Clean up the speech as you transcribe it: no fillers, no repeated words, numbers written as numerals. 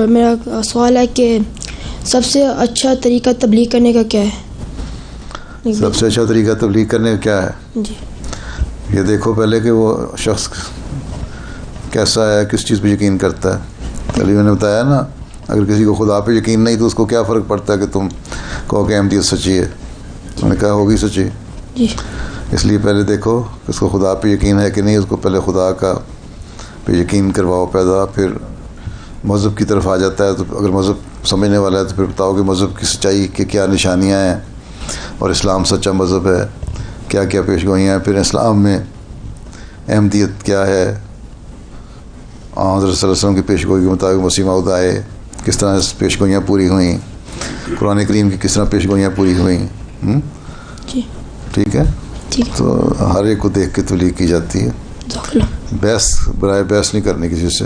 میرا سوال ہے کہ سب سے اچھا طریقہ تبلیغ کرنے کا کیا ہے؟ سب سے اچھا طریقہ تبلیغ کرنے کا کیا ہے؟ جی یہ دیکھو پہلے کہ وہ شخص کیسا ہے، کس چیز پہ یقین کرتا ہے. پہلے میں نے بتایا نا، اگر کسی کو خدا پہ یقین نہیں تو اس کو کیا فرق پڑتا ہے کہ تم کہو کہ احمدیت سچی ہے. میں نے کہا ہوگی سچی. جی اس لیے پہلے دیکھو کہ اس کو خدا پہ یقین ہے کہ نہیں. اس کو پہلے خدا کا پہ یقین کرواؤ پیدا، پھر مذہب کی طرف آ جاتا ہے. تو اگر مذہب سمجھنے والا ہے تو پھر بتاؤ کہ مذہب کی سچائی کی کیا نشانیاں ہیں، اور اسلام سچا مذہب ہے، کیا کیا پیش گوئیاں ہیں. پھر اسلام میں احمدیت کیا ہے، حضرت صلی اللہ علیہ وسلم کی پیش گوئی کے مطابق مسیح موعود آئے، کس طرح پیش گوئیاں پوری ہوئیں، قرآن کریم کی کس طرح پیش گوئیاں پوری ہوئیں. جی ٹھیک ہے. ٹھیک ہے. تو ہر ایک کو دیکھ کے تبلیغ کی جاتی ہے. بحث برائے بحث نہیں کرنی کسی سے.